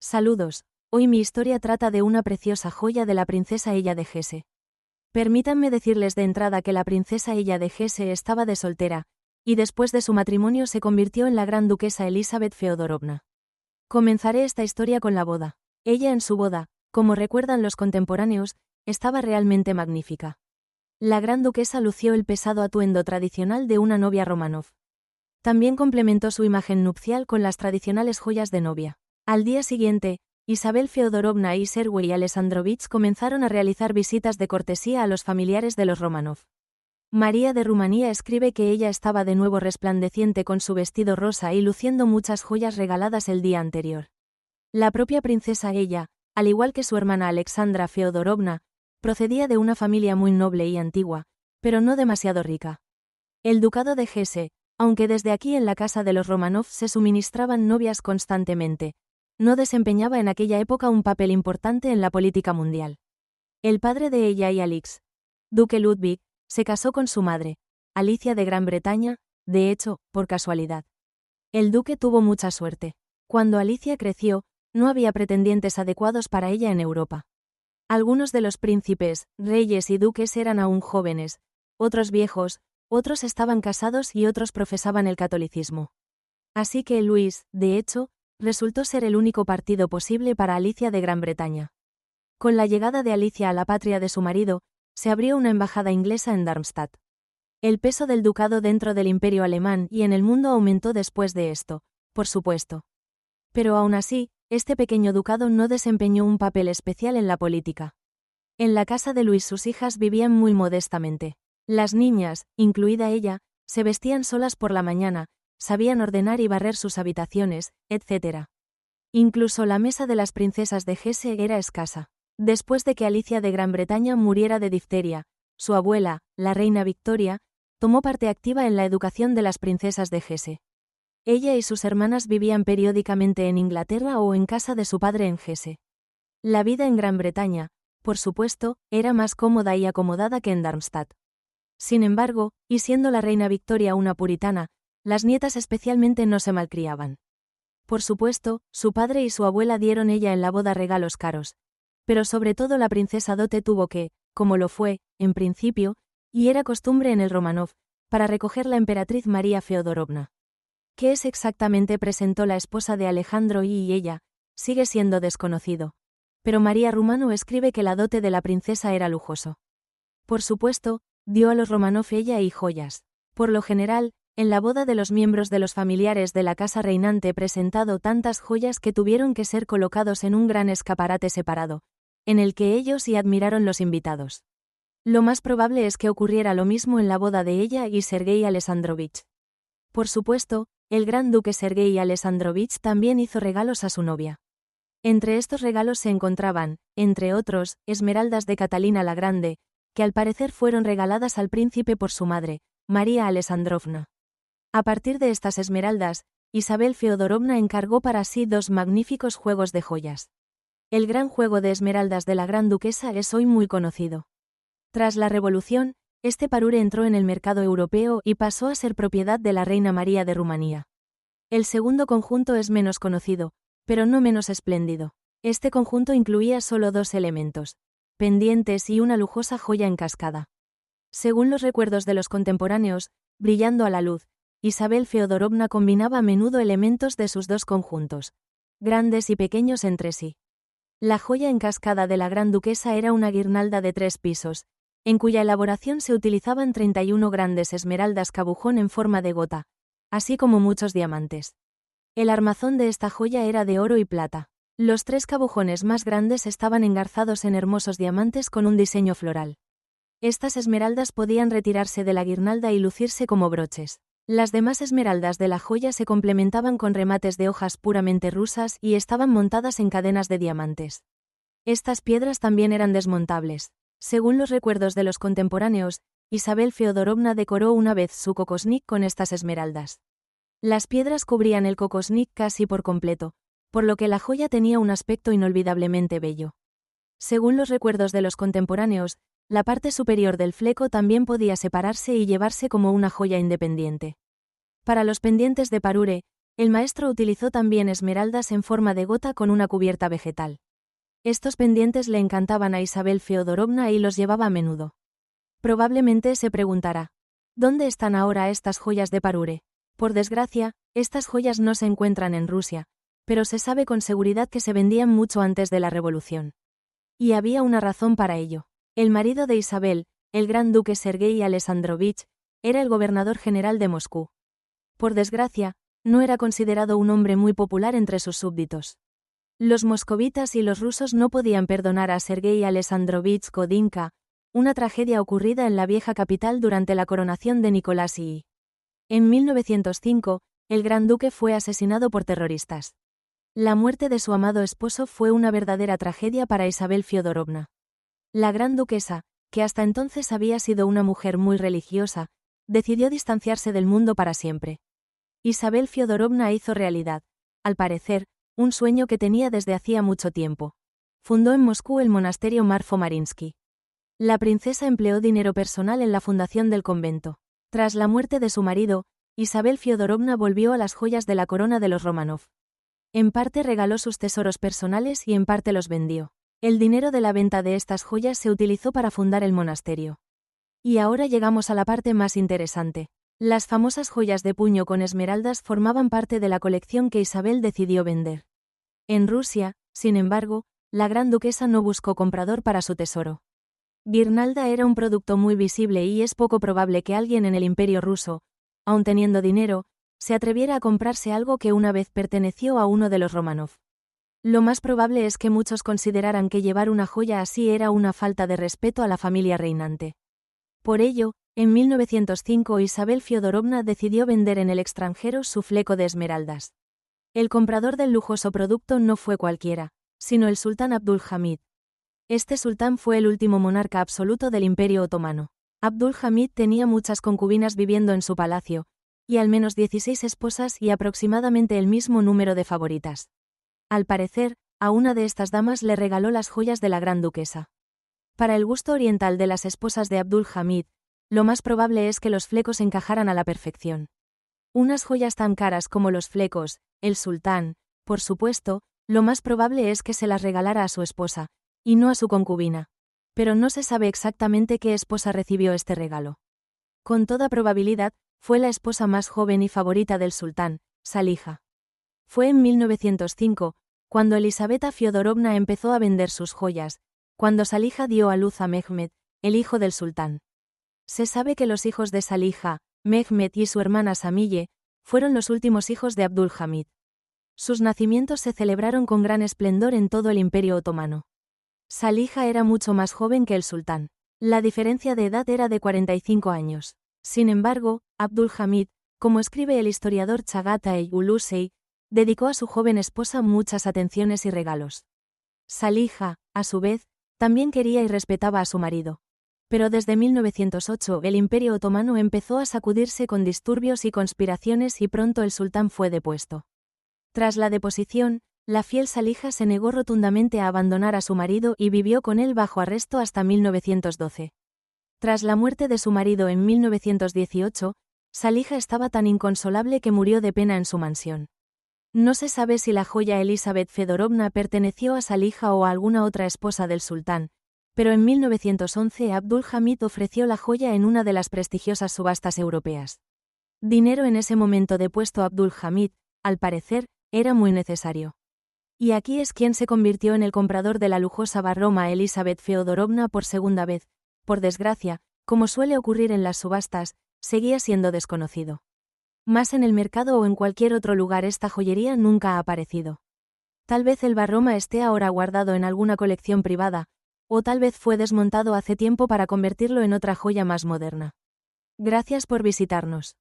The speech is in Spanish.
Saludos, hoy mi historia trata de una preciosa joya de la princesa Ella de Hesse. Permítanme decirles de entrada que la princesa Ella de Hesse estaba de soltera, y después de su matrimonio se convirtió en la gran duquesa Elizabeth Feodorovna. Comenzaré esta historia con la boda. Ella en su boda, como recuerdan los contemporáneos, estaba realmente magnífica. La gran duquesa lució el pesado atuendo tradicional de una novia Romanov. También complementó su imagen nupcial con las tradicionales joyas de novia. Al día siguiente, Isabel Feodorovna y Sergei Alexandrovich comenzaron a realizar visitas de cortesía a los familiares de los Romanov. María de Rumanía escribe que ella estaba de nuevo resplandeciente con su vestido rosa y luciendo muchas joyas regaladas el día anterior. La propia princesa Ella, al igual que su hermana Alexandra Feodorovna, procedía de una familia muy noble y antigua, pero no demasiado rica. El ducado de Hesse, aunque desde aquí en la casa de los Romanov se suministraban novias constantemente, no desempeñaba en aquella época un papel importante en la política mundial. El padre de ella y Alix, duque Ludwig, se casó con su madre, Alicia de Gran Bretaña, de hecho, por casualidad. El duque tuvo mucha suerte. Cuando Alicia creció, no había pretendientes adecuados para ella en Europa. Algunos de los príncipes, reyes y duques eran aún jóvenes, otros viejos, otros estaban casados y otros profesaban el catolicismo. Así que Luis, de hecho, resultó ser el único partido posible para Alicia de Gran Bretaña. Con la llegada de Alicia a la patria de su marido, se abrió una embajada inglesa en Darmstadt. El peso del ducado dentro del imperio alemán y en el mundo aumentó después de esto, por supuesto. Pero aún así, este pequeño ducado no desempeñó un papel especial en la política. En la casa de Luis sus hijas vivían muy modestamente. Las niñas, incluida ella, se vestían solas por la mañana, sabían ordenar y barrer sus habitaciones, etc. Incluso la mesa de las princesas de Hesse era escasa. Después de que Alicia de Gran Bretaña muriera de difteria, su abuela, la reina Victoria, tomó parte activa en la educación de las princesas de Hesse. Ella y sus hermanas vivían periódicamente en Inglaterra o en casa de su padre en Hesse. La vida en Gran Bretaña, por supuesto, era más cómoda y acomodada que en Darmstadt. Sin embargo, y siendo la reina Victoria una puritana, las nietas especialmente no se malcriaban. Por supuesto, su padre y su abuela dieron ella en la boda regalos caros, pero sobre todo la princesa dote tuvo que, como lo fue, en principio, y era costumbre en el Romanov, para recoger la emperatriz María Feodorovna. ¿Qué es exactamente presentó la esposa de Alejandro y ella? Sigue siendo desconocido. Pero María Rumano escribe que la dote de la princesa era lujoso. Por supuesto, dio a los Romanov ella y joyas. Por lo general, en la boda de los miembros de los familiares de la casa reinante presentado tantas joyas que tuvieron que ser colocados en un gran escaparate separado, en el que ellos y admiraron los invitados. Lo más probable es que ocurriera lo mismo en la boda de ella y Sergei Alexandrovich. Por supuesto, el gran duque Sergei Alexandrovich también hizo regalos a su novia. Entre estos regalos se encontraban, entre otros, esmeraldas de Catalina la Grande, que al parecer fueron regaladas al príncipe por su madre, María Alexandrovna. A partir de estas esmeraldas, Isabel Feodorovna encargó para sí dos magníficos juegos de joyas. El gran juego de esmeraldas de la gran duquesa es hoy muy conocido. Tras la Revolución, este parure entró en el mercado europeo y pasó a ser propiedad de la reina María de Rumanía. El segundo conjunto es menos conocido, pero no menos espléndido. Este conjunto incluía solo dos elementos: pendientes y una lujosa joya en cascada. Según los recuerdos de los contemporáneos, brillando a la luz, Isabel Feodorovna combinaba a menudo elementos de sus dos conjuntos, grandes y pequeños entre sí. La joya en cascada de la gran duquesa era una guirnalda de 3 pisos, en cuya elaboración se utilizaban 31 grandes esmeraldas cabujón en forma de gota, así como muchos diamantes. El armazón de esta joya era de oro y plata. Los 3 cabujones más grandes estaban engarzados en hermosos diamantes con un diseño floral. Estas esmeraldas podían retirarse de la guirnalda y lucirse como broches. Las demás esmeraldas de la joya se complementaban con remates de hojas puramente rusas y estaban montadas en cadenas de diamantes. Estas piedras también eran desmontables. Según los recuerdos de los contemporáneos, Isabel Feodorovna decoró una vez su kokosnik con estas esmeraldas. Las piedras cubrían el kokosnik casi por completo, por lo que la joya tenía un aspecto inolvidablemente bello. Según los recuerdos de los contemporáneos, la parte superior del fleco también podía separarse y llevarse como una joya independiente. Para los pendientes de parure, El maestro utilizó también esmeraldas en forma de gota con una cubierta vegetal. Estos pendientes le encantaban a Isabel Feodorovna y los llevaba a menudo. Probablemente se preguntará: ¿dónde están ahora estas joyas de parure? Por desgracia, estas joyas no se encuentran en Rusia, pero se sabe con seguridad que se vendían mucho antes de la revolución. Y había una razón para ello. El marido de Isabel, el gran duque Sergei Alessandrovich, era el gobernador general de Moscú. Por desgracia, no era considerado un hombre muy popular entre sus súbditos. Los moscovitas y los rusos no podían perdonar a Sergei Alessandrovich Kodinka, una tragedia ocurrida en la vieja capital durante la coronación de Nicolás I. En 1905, el gran duque fue asesinado por terroristas. La muerte de su amado esposo fue una verdadera tragedia para Isabel Feodorovna. La gran duquesa, que hasta entonces había sido una mujer muy religiosa, decidió distanciarse del mundo para siempre. Isabel Feodorovna hizo realidad, al parecer, un sueño que tenía desde hacía mucho tiempo. Fundó en Moscú el monasterio Marfo-Marinsky. La princesa empleó dinero personal en la fundación del convento. Tras la muerte de su marido, Isabel Feodorovna volvió a las joyas de la corona de los Romanov. En parte regaló sus tesoros personales y en parte los vendió. El dinero de la venta de estas joyas se utilizó para fundar el monasterio. Y ahora llegamos a la parte más interesante. Las famosas joyas de puño con esmeraldas formaban parte de la colección que Isabel decidió vender. En Rusia, sin embargo, la gran duquesa no buscó comprador para su tesoro. Guirnalda era un producto muy visible y es poco probable que alguien en el Imperio ruso, aun teniendo dinero, se atreviera a comprarse algo que una vez perteneció a uno de los Romanov. Lo más probable es que muchos consideraran que llevar una joya así era una falta de respeto a la familia reinante. Por ello, en 1905 Isabel Feodorovna decidió vender en el extranjero su fleco de esmeraldas. El comprador del lujoso producto no fue cualquiera, sino el sultán Abdul Hamid. Este sultán fue el último monarca absoluto del Imperio Otomano. Abdul Hamid tenía muchas concubinas viviendo en su palacio, y al menos 16 esposas y aproximadamente el mismo número de favoritas. Al parecer, a una de estas damas le regaló las joyas de la gran duquesa. Para el gusto oriental de las esposas de Abdul Hamid, lo más probable es que los flecos encajaran a la perfección. Unas joyas tan caras como los flecos, el sultán, por supuesto, lo más probable es que se las regalara a su esposa, y no a su concubina. Pero no se sabe exactamente qué esposa recibió este regalo. Con toda probabilidad, fue la esposa más joven y favorita del sultán, Salija. Fue en 1905, cuando Elisabeta Feodorovna empezó a vender sus joyas, cuando Salija dio a luz a Mehmed, el hijo del sultán. Se sabe que los hijos de Salija, Mehmed y su hermana Samille, fueron los últimos hijos de Abdul Hamid. Sus nacimientos se celebraron con gran esplendor en todo el Imperio Otomano. Salija era mucho más joven que el sultán. La diferencia de edad era de 45 años. Sin embargo, Abdul Hamid, como escribe el historiador Chagatai Ulusey, dedicó a su joven esposa muchas atenciones y regalos. Salija, a su vez, también quería y respetaba a su marido. Pero desde 1908 el Imperio Otomano empezó a sacudirse con disturbios y conspiraciones y pronto el sultán fue depuesto. Tras la deposición, la fiel Salija se negó rotundamente a abandonar a su marido y vivió con él bajo arresto hasta 1912. Tras la muerte de su marido en 1918, Salija estaba tan inconsolable que murió de pena en su mansión. No se sabe si la joya Elisabeth Feodorovna perteneció a Salija o a alguna otra esposa del sultán, pero en 1911 Abdul Hamid ofreció la joya en una de las prestigiosas subastas europeas. Dinero en ese momento depuesto Abdul Hamid, al parecer, era muy necesario. Y aquí es quien se convirtió en el comprador de la lujosa barroma Elisabeth Feodorovna por segunda vez. Por desgracia, como suele ocurrir en las subastas, seguía siendo desconocido. Más en el mercado o en cualquier otro lugar esta joyería nunca ha aparecido. Tal vez el barroma esté ahora guardado en alguna colección privada, o tal vez fue desmontado hace tiempo para convertirlo en otra joya más moderna. Gracias por visitarnos.